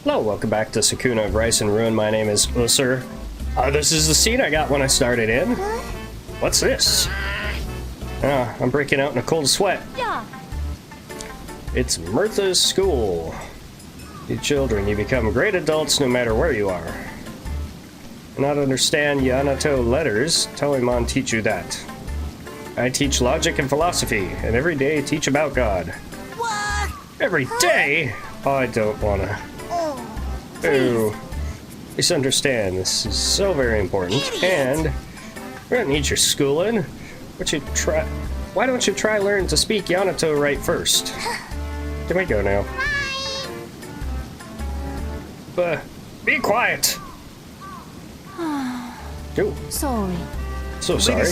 Hello, welcome back to Sakuna of Rice and Ruin. My name is Ussur. This is the scene I got when I started in. What's this? I'm breaking out in a cold sweat. Yeah. It's Mirtha's school. You children, you become great adults no matter where you are. Not understand Yanato letters? Toemon teach you that. I teach logic and philosophy, and every day teach about God. What? Every day? Oh, I don't wanna. Oh, please understand, this is so very important, and we don't need your schooling. Why don't you try learn to speak Yanato right first? Can we go now? Be quiet! Oh. Sorry. So sorry.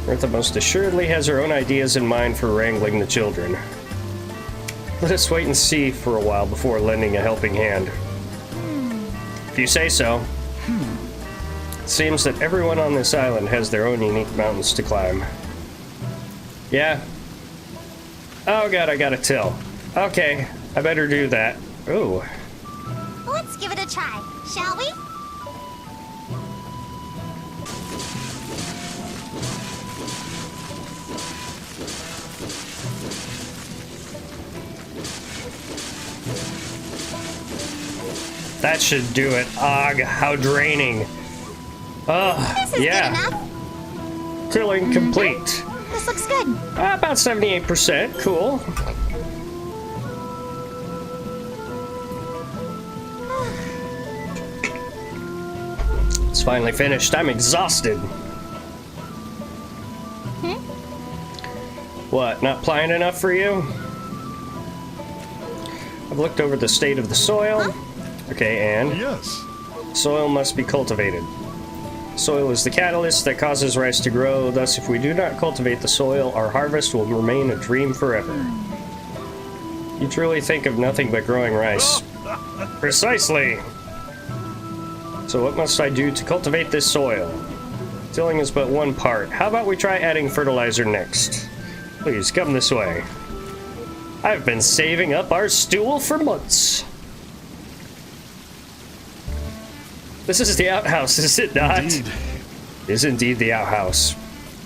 Mirtha most assuredly has her own ideas in mind for wrangling the children. Let us wait and see for a while before lending a helping hand. If you say so. It seems that everyone on this island has their own unique mountains to climb. Yeah? Oh god, I got a till. Okay, I better do that. Ooh. Let's give it a try, shall we? That should do it. Ugh, how draining. This is yeah. good enough. Tilling complete. This looks good. About 78%. Cool. It's finally finished. I'm exhausted. What, not pliant enough for you? I've looked over the state of the soil. Okay, and? Yes. Soil must be cultivated. Soil is the catalyst that causes rice to grow. Thus, if we do not cultivate the soil, our harvest will remain a dream forever. You truly think of nothing but growing rice. Precisely! So what must I do to cultivate this soil? Tilling is but one part. How about we try adding fertilizer next? Please, come this way. I've been saving up our stool for months. This is the outhouse, is it not? Indeed. It is indeed the outhouse.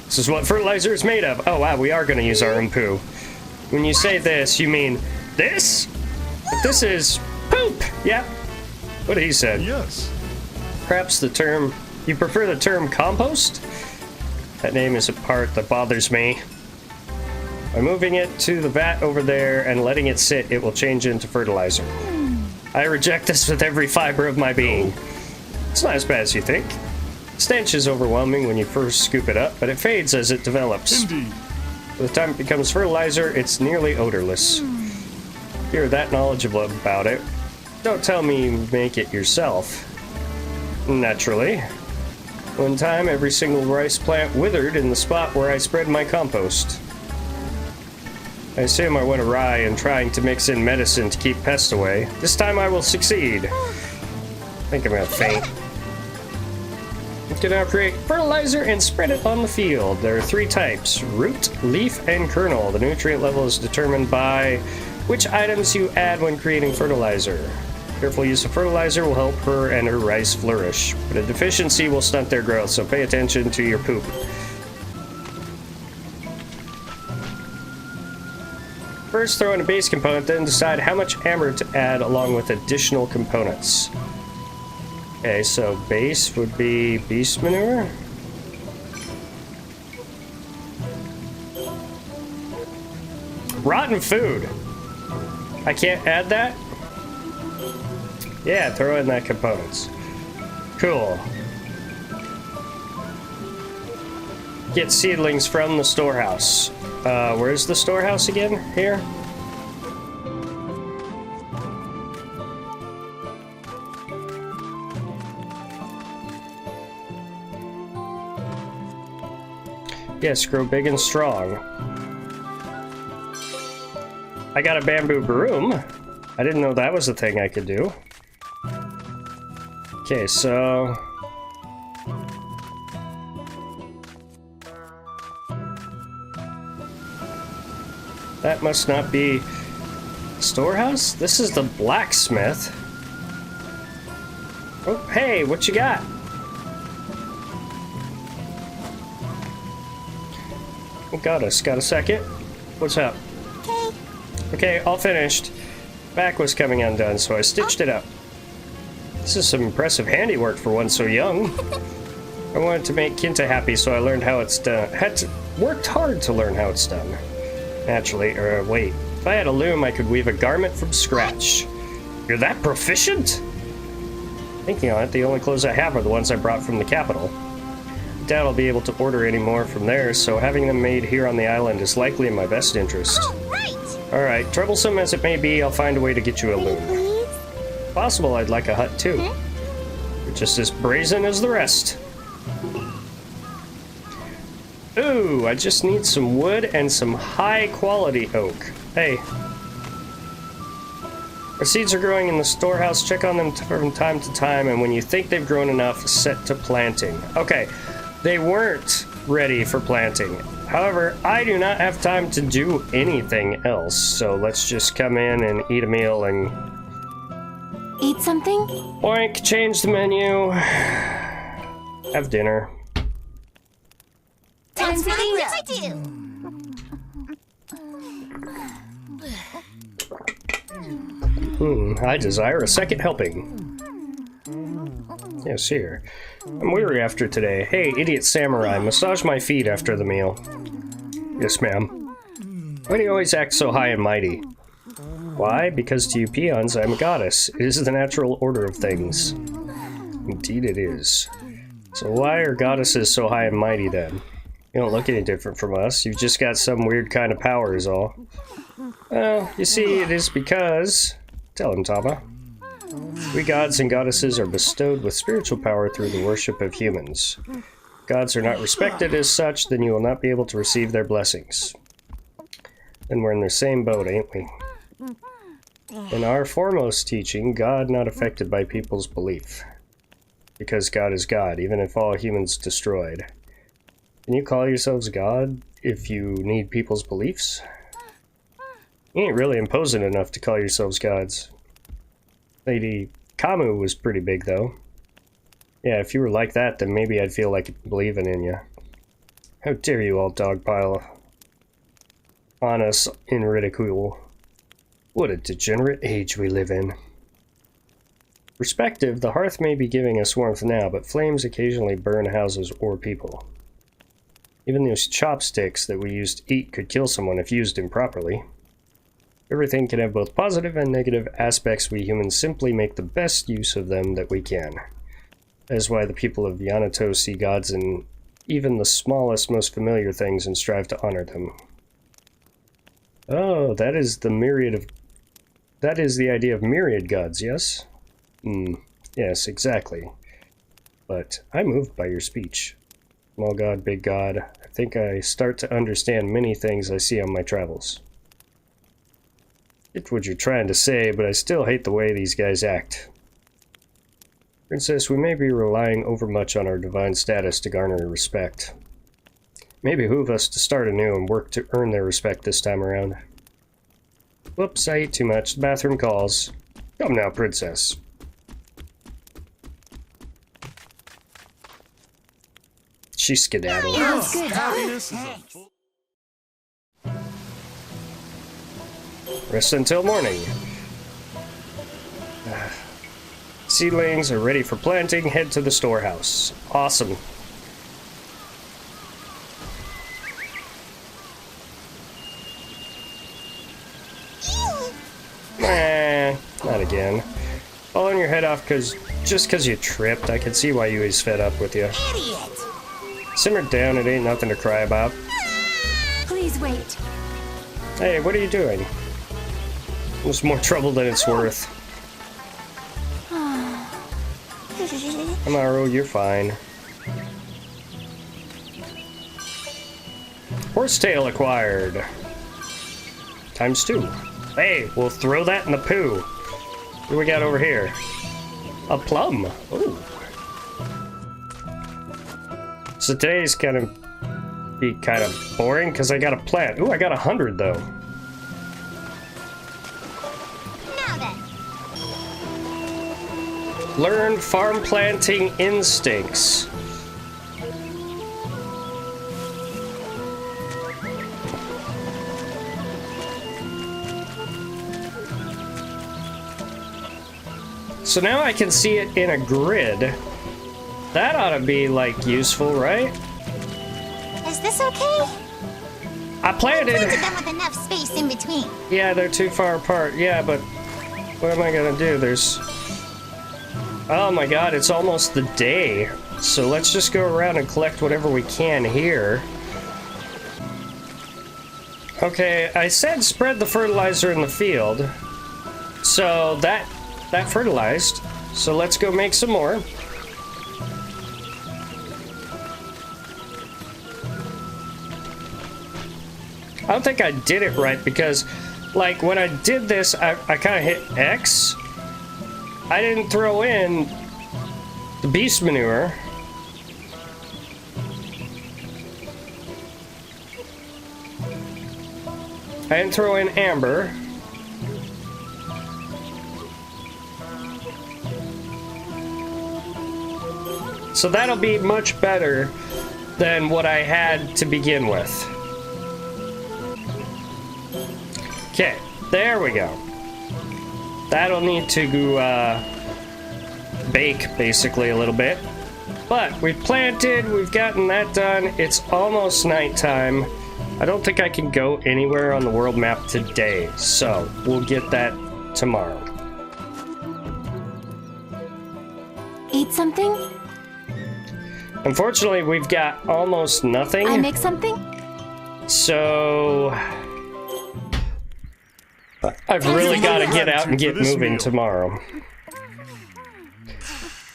This is what fertilizer is made of. Oh wow, we are going to use our own poo. When you say this, you mean this? But this is poop. Yeah. What he said. Yes. Perhaps you prefer the term compost? That name is a part that bothers me. By moving it to the vat over there and letting it sit, it will change into fertilizer. I reject this with every fiber of my being. It's not as bad as you think. The stench is overwhelming when you first scoop it up, but it fades as it develops. Indeed. By the time it becomes fertilizer, it's nearly odorless. If you're that knowledgeable about it, don't tell me you make it yourself. Naturally. One time, every single rice plant withered in the spot where I spread my compost. I assume I went awry in trying to mix in medicine to keep pests away. This time I will succeed. I think I'm gonna faint. You can now create fertilizer and spread it on the field. There are 3 types: root, leaf, and kernel. The nutrient level is determined by which items you add when creating fertilizer. Careful use of fertilizer will help her and her rice flourish, but a deficiency will stunt their growth, so pay attention to your poop. First, throw in a base component, then decide how much amber to add along with additional components. Okay, so base would be beast manure. Rotten food. I can't add that? Yeah, throw in that components. Cool. Get seedlings from the storehouse. Where's the storehouse again? Here? Yes, grow big and strong. I got a bamboo broom. I didn't know that was a thing I could do. Okay, so... That must not be Storehouse? This is the blacksmith. Oh, hey, what you got? Oh, got us. Got a second? What's up? Okay. Okay, all finished. Back was coming undone, so I stitched it up. This is some impressive handiwork for one so young. I wanted to make Kinta happy, so I learned how it's done. Worked hard to learn how it's done. Naturally, wait. If I had a loom, I could weave a garment from scratch. You're that proficient? Thinking on it, the only clothes I have are the ones I brought from the capital. I doubt I'll be able to order any more from there, so having them made here on the island is likely in my best interest. Oh, right. Alright, troublesome as it may be, I'll find a way to get you a loom. Please. Possible I'd like a hut too. You're just as brazen as the rest. Ooh, I just need some wood and some high quality oak. Hey. Our seeds are growing in the storehouse. Check on them from time to time, and when you think they've grown enough, set to planting. Okay, they weren't ready for planting. However, I do not have time to do anything else, so let's just come in and eat a meal and... Eat something? Oink, change the menu. Have dinner. Time to eat. Yes, I do. I desire a second helping. Yes, here. I'm weary after today. Hey, idiot samurai, massage my feet after the meal. Yes, ma'am. Why do you always act so high and mighty? Why? Because to you peons, I'm a goddess. It is the natural order of things. Indeed it is. So why are goddesses so high and mighty then? You don't look any different from us. You've just got some weird kind of power is all. Well, you see, it is because... Tell him, Tama. We gods and goddesses are bestowed with spiritual power through the worship of humans. Gods are not respected as such, then you will not be able to receive their blessings. Then we're in the same boat, ain't we? In our foremost teaching, God not affected by people's belief. Because God is God, even if all humans destroyed. Can you call yourselves God if you need people's beliefs? You ain't really imposing enough to call yourselves gods. Lady Kamu was pretty big, though. Yeah, if you were like that, then maybe I'd feel like believing in you. How dare you all dogpile on us in ridicule. What a degenerate age we live in. Perspective, the hearth may be giving us warmth now, but flames occasionally burn houses or people. Even those chopsticks that we used to eat could kill someone if used improperly. Everything can have both positive and negative aspects. We humans simply make the best use of them that we can. That is why the people of Yanato see gods in even the smallest, most familiar things and strive to honor them. Oh, that is the idea of myriad gods, yes? Yes, exactly. But I'm moved by your speech. Small god, big god. I think I start to understand many things I see on my travels. Get what you're trying to say, but I still hate the way these guys act. Princess, we may be relying overmuch on our divine status to garner respect. May behoove us to start anew and work to earn their respect this time around. Whoops, I ate too much. The bathroom calls. Come now, princess. She skedaddled. Rest until morning. Seedlings are ready for planting. Head to the storehouse. Awesome. Not again. Falling your head off just cause you tripped. I can see why you was fed up with you. Idiot! Simmer down, it ain't nothing to cry about. Please wait. Hey, what are you doing? It's more trouble than it's worth. Amaro, you're fine. Horsetail acquired. Times 2. Hey, we'll throw that in the poo. What do we got over here? A plum. Ooh. So today's gonna be kind of boring because I got a plant. Ooh, I got 100 though. Learn farm planting instincts. So now I can see it in a grid. That ought to be, like, useful, right? Is this okay? I planted Planted them with enough space in between. Yeah, they're too far apart. Yeah, but what am I gonna do? There's... Oh my god, it's almost the day. So let's just go around and collect whatever we can here. Okay, I said spread the fertilizer in the field. So that fertilized. So let's go make some more. I don't think I did it right because, like, when I did this, I kind of hit X. I didn't throw in the beast manure. I didn't throw in amber. So that'll be much better than what I had to begin with. Okay, there we go. That'll need to bake, basically, a little bit. But we've planted, we've gotten that done. It's almost nighttime. I don't think I can go anywhere on the world map today, so we'll get that tomorrow. Eat something? Unfortunately, we've got almost nothing. I make something? So... I've really got to get out and get moving tomorrow.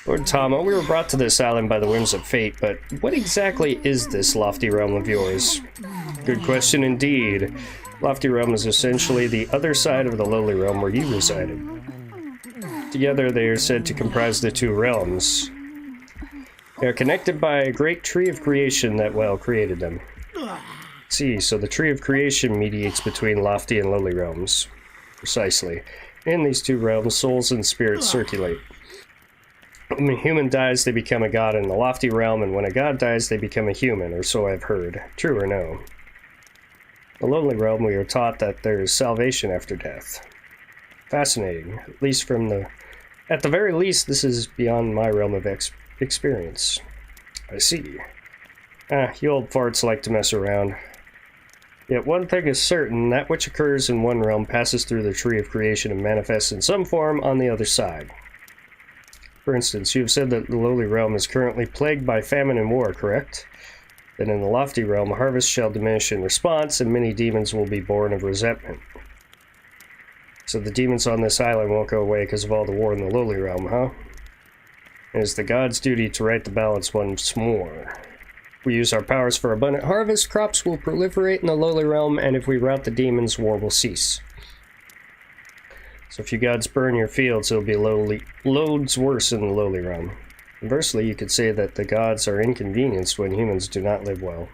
Lord Tama, we were brought to this island by the whims of fate, but what exactly is this lofty realm of yours? Good question indeed. Lofty realm is essentially the other side of the lowly realm where you resided. Together they are said to comprise the two realms. They are connected by a great tree of creation that, well, created them. See, so the tree of creation mediates between lofty and lowly realms. Precisely. In these two realms, souls and spirits circulate. When a human dies, they become a god in the lofty realm, and when a god dies, they become a human, or so I've heard. True or no? In the lowly realm, we are taught that there is salvation after death. Fascinating. At the very least, this is beyond my realm of experience. I see. You old farts like to mess around. Yet one thing is certain, that which occurs in one realm passes through the tree of creation and manifests in some form on the other side. For instance, you have said that the lowly realm is currently plagued by famine and war, correct? Then in the lofty realm, harvest shall diminish in response, and many demons will be born of resentment. So the demons on this island won't go away because of all the war in the lowly realm, huh? It is the god's duty to right the balance once more. If we use our powers for abundant harvest, crops will proliferate in the lowly realm, and if we rout the demons, war will cease. So if you gods burn your fields, it'll be loads worse in the lowly realm. Conversely, you could say that the gods are inconvenienced when humans do not live well.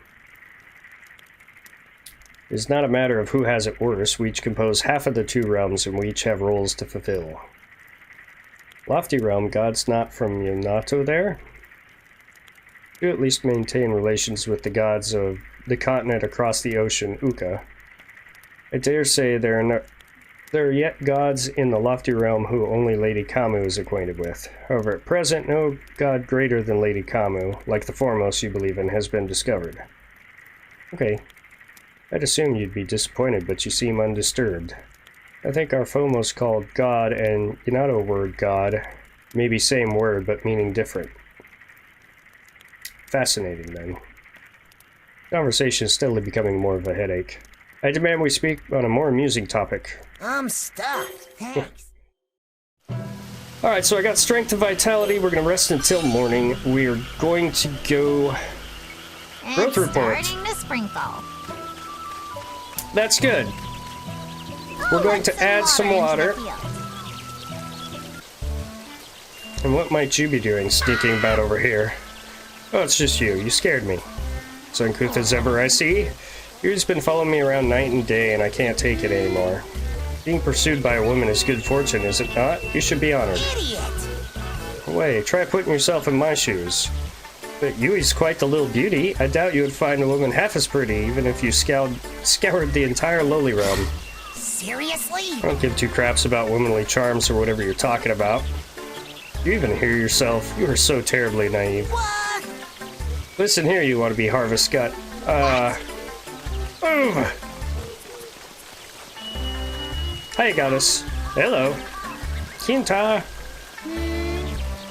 It is not a matter of who has it worse. We each compose half of the two realms, and we each have roles to fulfill. Lofty realm, gods not from Yamato there? You at least maintain relations with the gods of the continent across the ocean, Uka. I dare say there are yet gods in the lofty realm who only Lady Kamu is acquainted with. However, at present, no god greater than Lady Kamu, like the foremost you believe in, has been discovered. Okay. I'd assume you'd be disappointed, but you seem undisturbed. I think our foremost called God and Yamato word God, maybe same word, but meaning different. Fascinating, then. Conversation is steadily becoming more of a headache. I demand we speak on a more amusing topic. I'm stuffed, thanks. Alright, so I got strength and vitality. We're going to rest until morning. We're going to go... Growth report. Starting to sprinkle. That's good. We're going to add some water. And what might you be doing sneaking about over here? Oh, it's just you. You scared me. As uncouth as ever I see. You've just been following me around night and day, and I can't take it anymore. Being pursued by a woman is good fortune, is it not? You should be honored. Idiot! away. Try putting yourself in my shoes. But Yui's quite the little beauty. I doubt you would find a woman half as pretty, even if you scoured the entire lowly realm. Seriously? I don't give two craps about womanly charms or whatever you're talking about. You even hear yourself. You are so terribly naive. What? Listen here, you want to be Harvest Gut. Hi, goddess. Hello. Kinta.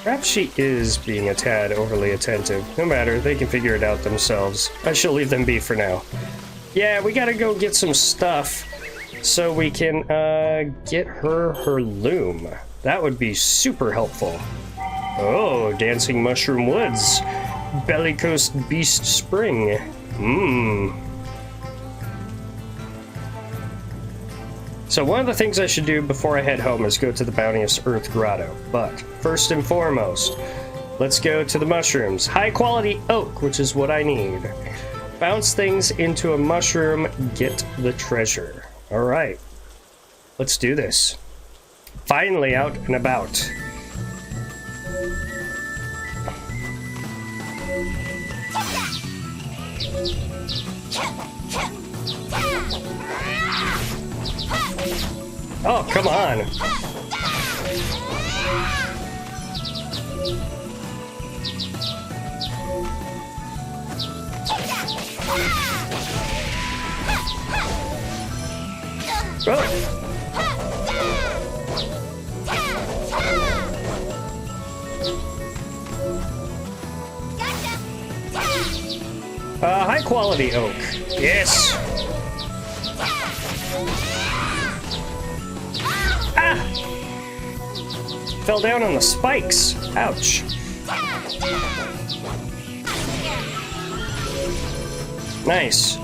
Perhaps she is being a tad overly attentive. No matter, they can figure it out themselves. I shall leave them be for now. Yeah, we gotta go get some stuff so we can get her loom. That would be super helpful. Oh, Dancing Mushroom Woods. Bellicose Beast Spring. So one of the things I should do before I head home is go to the Bounteous Earth Grotto. But first and foremost, let's go to the mushrooms. High quality oak, which is what I need. Bounce things into a mushroom, get the treasure. All right, let's do this. Finally out and about. Oh, come on. High quality oak. Yes. Ah! Fell down on the spikes. Ouch. Nice.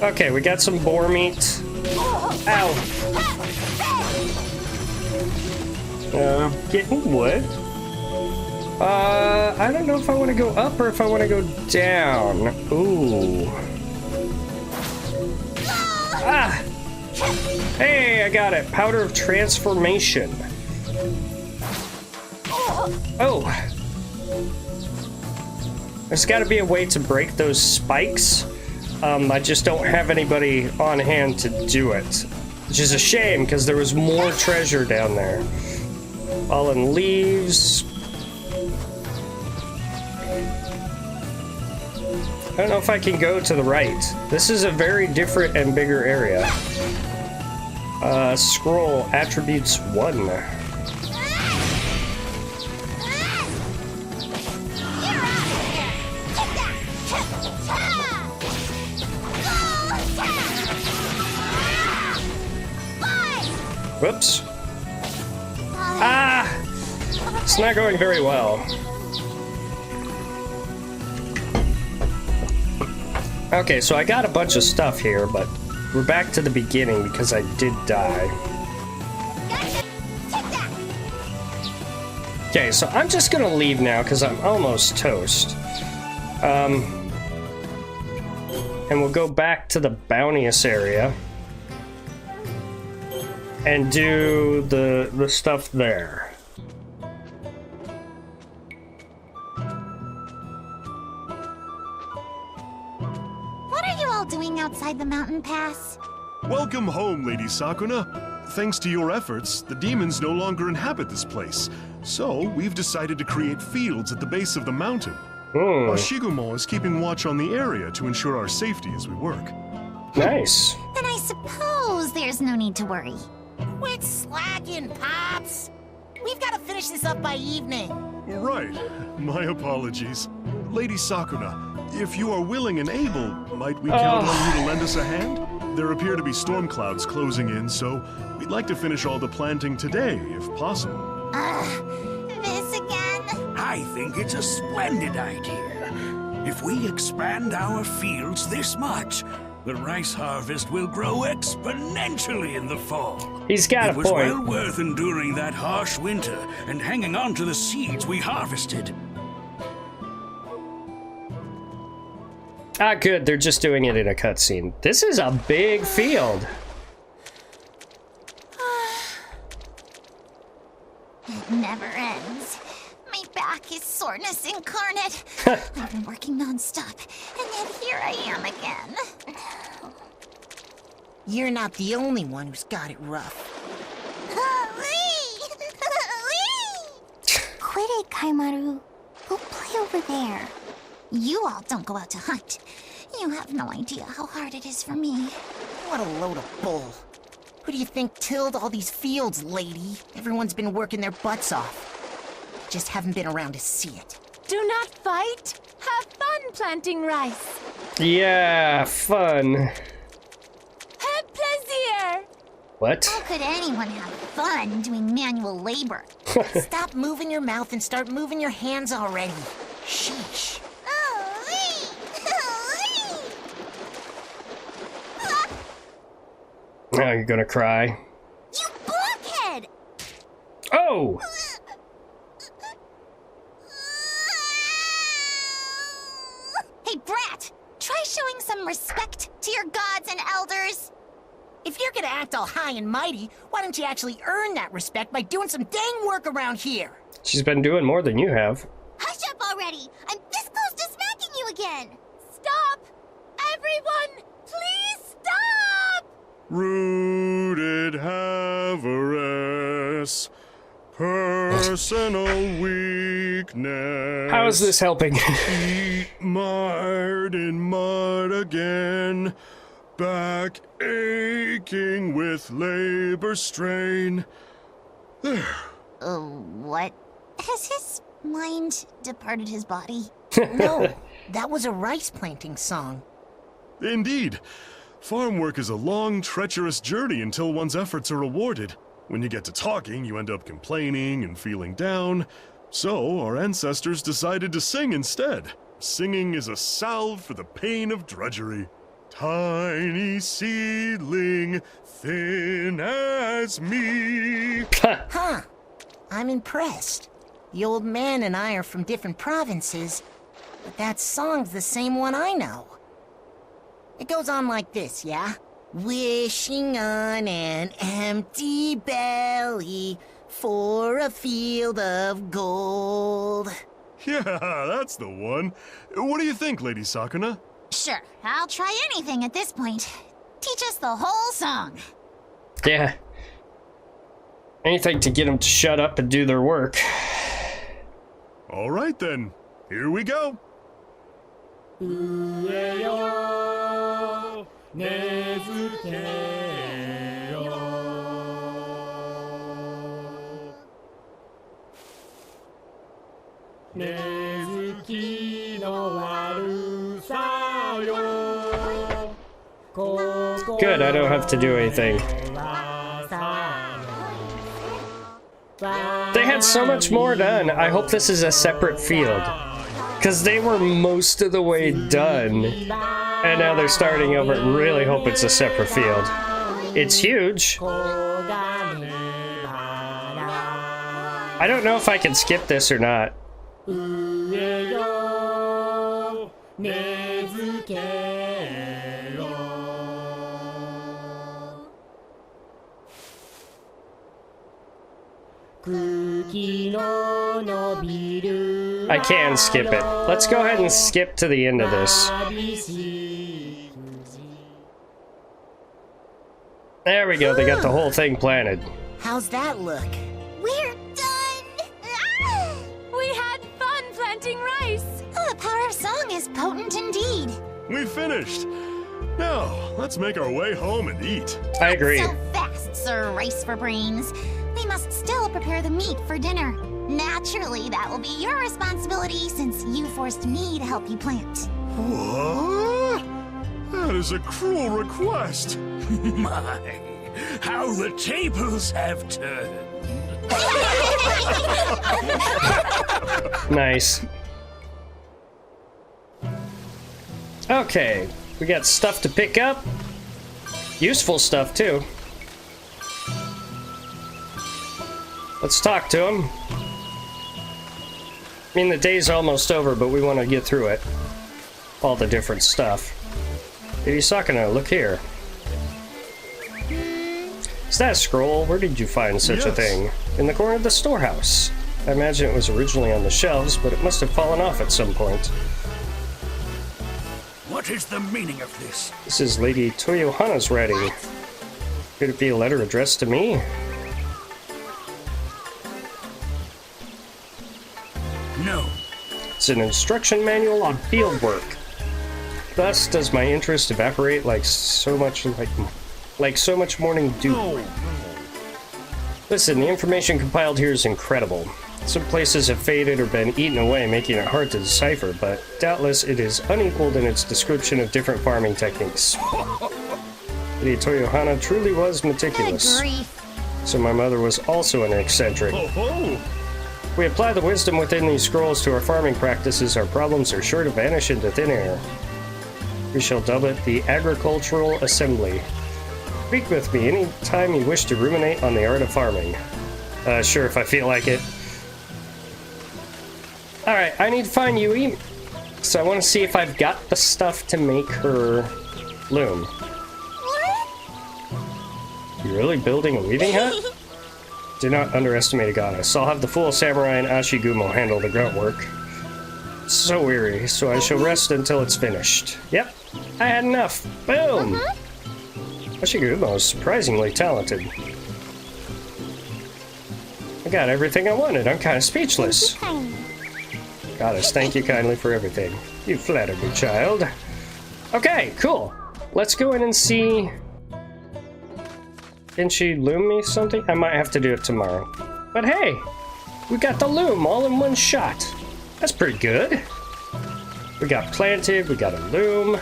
Okay, we got some boar meat. Ow. Getting wood. I don't know if I want to go up or if I want to go down. Ooh. Ah! Hey, I got it. Powder of transformation. Oh. There's got to be a way to break those spikes. I just don't have anybody on hand to do it. Which is a shame, because there was more treasure down there. Fallen leaves. I don't know if I can go to the right. This is a very different and bigger area. Scroll attributes 1. Whoops. Ah! It's not going very well. Okay, so I got a bunch of stuff here, but we're back to the beginning because I did die. Okay, so I'm just gonna leave now because I'm almost toast. And we'll go back to the Bounteous area and do the stuff there. Doing outside the mountain pass? Welcome home, Lady Sakuna. Thanks to your efforts, the demons no longer inhabit this place. So, we've decided to create fields at the base of the mountain. Shigumo is keeping watch on the area to ensure our safety as we work. Nice. Then I suppose there's no need to worry. Quit slacking, Pops. We've got to finish this up by evening. Right. My apologies. Lady Sakuna, if you are willing and able, might we count on you to lend us a hand? There appear to be storm clouds closing in, so we'd like to finish all the planting today, if possible. This again? I think it's a splendid idea. If we expand our fields this much, the rice harvest will grow exponentially in the fall. He's got a point. It was well worth enduring that harsh winter and hanging on to the seeds we harvested. Ah, good. They're just doing it in a cutscene. This is a big field. It never ends. My back is soreness incarnate. I've been working non-stop, and yet here I am again. You're not the only one who's got it rough. Quit it, Kaimaru. Go play over there. You all don't go out to hunt. You have no idea how hard it is for me. What a load of bull. Who do you think tilled all these fields, lady? Everyone's been working their butts off. Just haven't been around to see it. Do not fight. Have fun planting rice. Yeah, fun. Have plaisir. What? How could anyone have fun doing manual labor? Stop moving your mouth and start moving your hands already. Sheesh. Now you're gonna cry. You blockhead! Oh! Hey, Brat! Try showing some respect to your gods and elders. If you're gonna act all high and mighty, why don't you actually earn that respect by doing some dang work around here? She's been doing more than you have. Hush up already! I'm this close to smacking you again! Stop! Everyone, please stop! Rooted avarice, personal weakness. How is this helping? Feet mired in mud again, back aching with labor strain. There. What? Has his mind departed his body? No, that was a rice planting song. Indeed. Farm work is a long, treacherous journey until one's efforts are rewarded. When you get to talking, you end up complaining and feeling down. So, our ancestors decided to sing instead. Singing is a salve for the pain of drudgery. Tiny seedling, thin as me. Huh. I'm impressed. The old man and I are from different provinces, but that song's the same one I know. It goes on like this, yeah? Wishing on an empty belly for a field of gold. Yeah, that's the one. What do you think, Lady Sakuna? Sure, I'll try anything at this point. Teach us the whole song. Yeah. Anything to get them to shut up and do their work. All right then, here we go. Good, I don't have to do anything. They had so much more done. I hope this is a separate field. Because they were most of the way done. And now they're starting over. Really hope it's a separate field. It's huge. I don't know if I can skip this or not. I can skip it. Let's go ahead and skip to the end of this. There we go, they got the whole thing planted. How's that look? We're done! Ah! We had fun planting rice. The power of song is potent indeed. We finished. Now, let's make our way home and eat. I agree. So fast, Sir Rice for Brains. We must still prepare the meat for dinner. Naturally, that will be your responsibility since you forced me to help you plant. What? That is a cruel request. My, how the tables have turned. Nice. Okay, we got stuff to pick up. Useful stuff, too. Let's talk to him. I mean, the day's almost over, but we want to get through it. All the different stuff. Lady Sakuna, look here. Is that a scroll? Where did you find such a Yes. thing? In the corner of the storehouse. I imagine it was originally on the shelves, but it must have fallen off at some point. What is the meaning of this? This is Lady Toyohana's writing. Could it be a letter addressed to me? No. It's an instruction manual on field work. Thus does my interest evaporate like so much morning dew. Listen, the information compiled here is incredible. Some places have faded or been eaten away, making it hard to decipher, but doubtless it is unequaled in its description of different farming techniques. Lady Toyohana truly was meticulous. So my mother was also an eccentric. If we apply the wisdom within these scrolls to our farming practices, our problems are sure to vanish into thin air. We shall dub it the Agricultural Assembly. Speak with me any time you wish to ruminate on the art of farming. Sure, if I feel like it. Alright, I need to find Yui. So I want to see if I've got the stuff to make her loom. You really building a weaving hut? Do not underestimate a goddess. I'll have the fool samurai and Ashigumo handle the grunt work. So weary, so I shall rest until it's finished. Yep, I had enough. Boom! Ashigumo is surprisingly talented. I got everything I wanted. I'm kind of speechless. Goddess, thank you kindly for everything. You flatter me, child. Okay, cool. Let's go in and see... Can she loom me something? I might have to do it tomorrow. But hey, we got the loom all in one shot. That's pretty good. We got planted, we got a loom,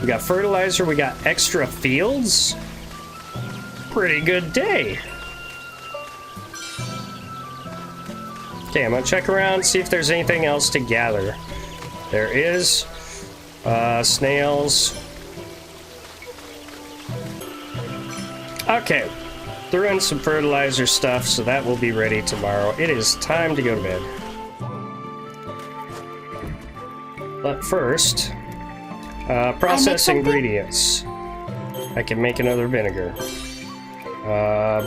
we got fertilizer, we got extra fields. Pretty good day. Okay, I'm gonna check around, see if there's anything else to gather. There is snails. Okay, threw in some fertilizer stuff, so that will be ready tomorrow. It is time to go to bed. But first, process ingredients. I can make another vinegar.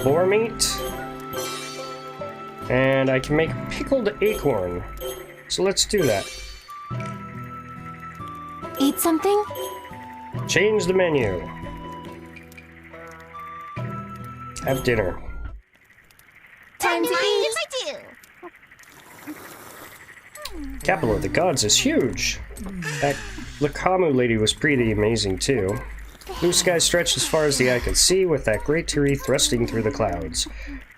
Boar meat. And I can make pickled acorn. So let's do that. Eat something? Change the menu. Have dinner. Time to eat! Yes, I do! Capital of the Gods is huge. That Lakamu lady was pretty amazing too. Blue sky stretched as far as the eye could see, with that great tree thrusting through the clouds.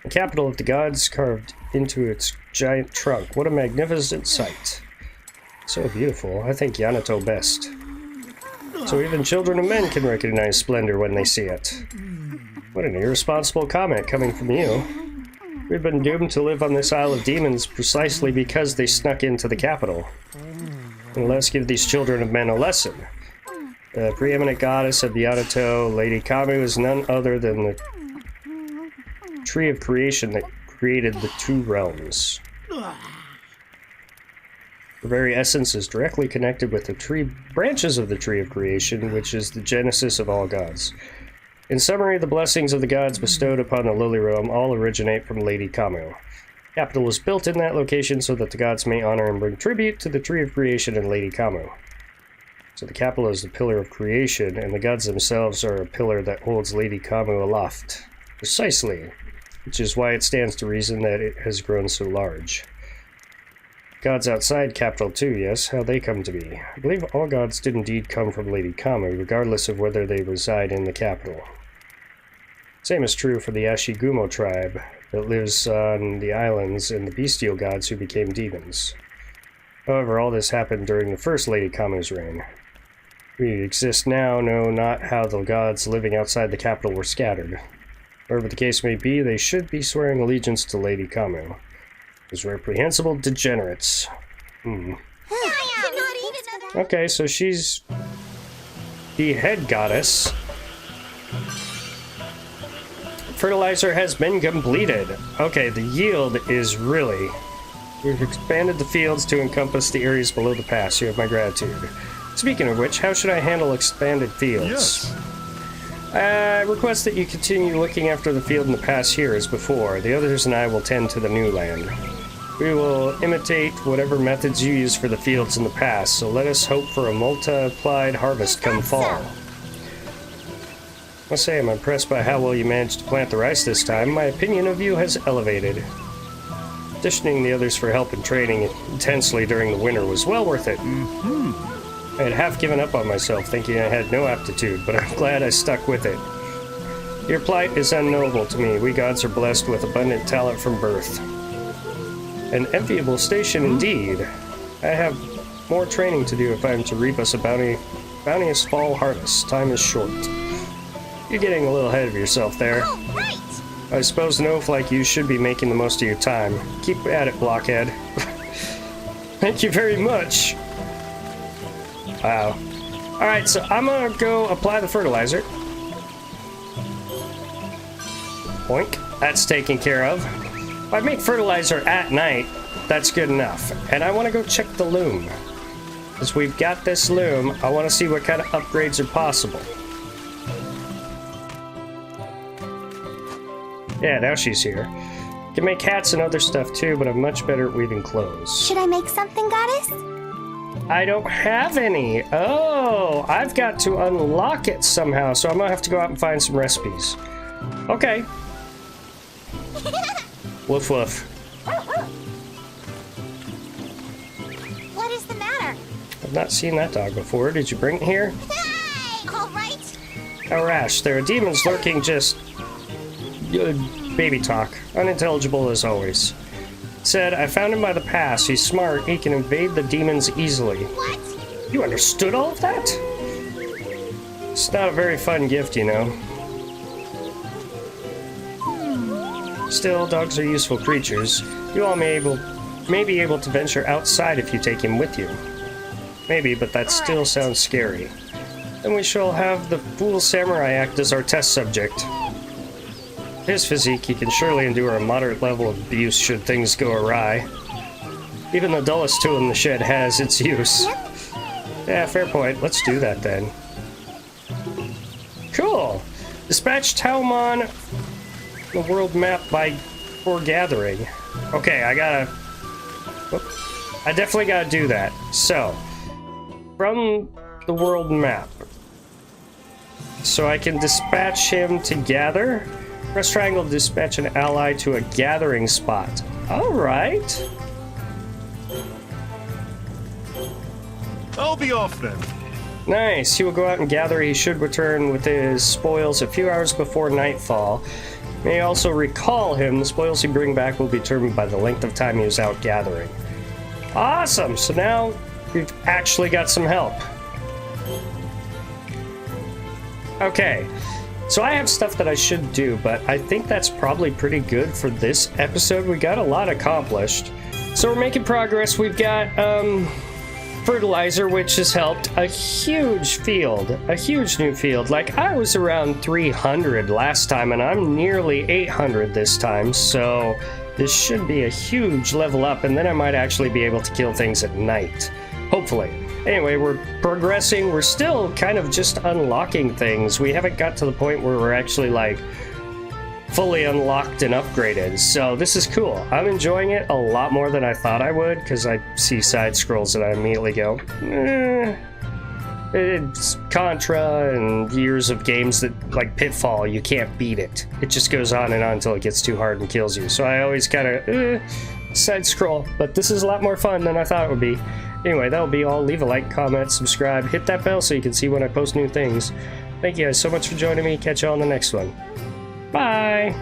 The capital of the gods carved into its giant trunk. What a magnificent sight. So beautiful. I think Yanato best. So even children and men can recognize splendor when they see it. What an irresponsible comment coming from you. We've been doomed to live on this Isle of Demons precisely because they snuck into the capital. And let's give these children of men a lesson. The preeminent goddess of Yanato, Lady Kamu, is none other than the tree of creation that created the two realms. Her very essence is directly connected with the branches of the tree of creation, which is the genesis of all gods. In summary, the blessings of the gods bestowed upon the lily realm all originate from Lady Kamu. Capital was built in that location so that the gods may honor and bring tribute to the tree of creation and Lady Kamu. So the capital is the pillar of creation, and the gods themselves are a pillar that holds Lady Kamu aloft. Precisely, which is why it stands to reason that it has grown so large. Gods outside capital too, yes, how they come to be. I believe all gods did indeed come from Lady Kamu, regardless of whether they reside in the capital. Same is true for the Ashigumo tribe that lives on the islands and the bestial gods who became demons. However, all this happened during the first Lady Kamu's reign. We exist now know not how the gods living outside the capital were scattered. Whatever the case may be, they should be swearing allegiance to Lady Kamu. Those reprehensible degenerates. Okay, so she's the head goddess. Fertilizer has been completed. Okay, the yield is really... We've expanded the fields to encompass the areas below the pass. You have my gratitude. Speaking of which, how should I handle expanded fields? Yes. I request that you continue looking after the field in the pass here as before. The others and I will tend to the new land. We will imitate whatever methods you used for the fields in the past, so let us hope for a multiplied harvest come fall. I must say I'm impressed by how well you managed to plant the rice this time. My opinion of you has elevated. Petitioning the others for help in training intensely during the winter was well worth it. I had half given up on myself, thinking I had no aptitude, but I'm glad I stuck with it. Your plight is unknowable to me. We gods are blessed with abundant talent from birth. An enviable station indeed. I have more training to do if I am to reap us a bounteous fall harvest. Time is short. You're getting a little ahead of yourself there. Oh, right! I suppose an oaf like you should be making the most of your time. Keep at it, blockhead. Thank you very much. Wow. Alright, so I'm gonna go apply the fertilizer. Boink. That's taken care of. If I make fertilizer at night, that's good enough. And I want to go check the loom. As we've got this loom, I want to see what kind of upgrades are possible. Yeah, now she's here. Can make hats and other stuff too, but I'm much better at weaving clothes. Should I make something, Goddess? I don't have any. Oh, I've got to unlock it somehow, so I'm gonna have to go out and find some recipes. Okay. Woof woof. What is the matter? I've not seen that dog before. Did you bring it here? Hey! All right. Oh, Rash, there are demons lurking just... baby talk. Unintelligible as always. Said, I found him by the pass. He's smart. He can evade the demons easily. What? You understood all of that? It's not a very fun gift, you know. Still, dogs are useful creatures. You all may be able to venture outside if you take him with you. Maybe, but that still sounds scary. Then we shall have the Fool Samurai act as our test subject. His physique, he can surely endure a moderate level of abuse should things go awry. Even the dullest tool in the shed has its use. Yeah, fair point. Let's do that then. Cool! Dispatch Taumon the world map by foregathering. Okay, I definitely gotta do that. So, from the world map. So I can dispatch him to gather. Press triangle to dispatch an ally to a gathering spot. Alright. I'll be off then. Nice. He will go out and gather. He should return with his spoils a few hours before nightfall. May also recall him. The spoils he bring back will be determined by the length of time he was out gathering. Awesome. So now we've actually got some help. Okay. So I have stuff that I should do, but I think that's probably pretty good for this episode. We got a lot accomplished. So we're making progress. We've got fertilizer, which has helped. A huge field, a huge new field. Like, I was around 300 last time, and I'm nearly 800 this time, so this should be a huge level up, and then I might actually be able to kill things at night. Hopefully. Anyway, we're progressing. We're still kind of just unlocking things. We haven't got to the point where we're actually, like, fully unlocked and upgraded. So this is cool. I'm enjoying it a lot more than I thought I would, because I see side scrolls and I immediately go, It's Contra and years of games that, like Pitfall, you can't beat it. It just goes on and on until it gets too hard and kills you. So I always kind of, side scroll. But this is a lot more fun than I thought it would be. Anyway, that'll be all. Leave a like, comment, subscribe, hit that bell so you can see when I post new things. Thank you guys so much for joining me. Catch you all on the next one. Bye!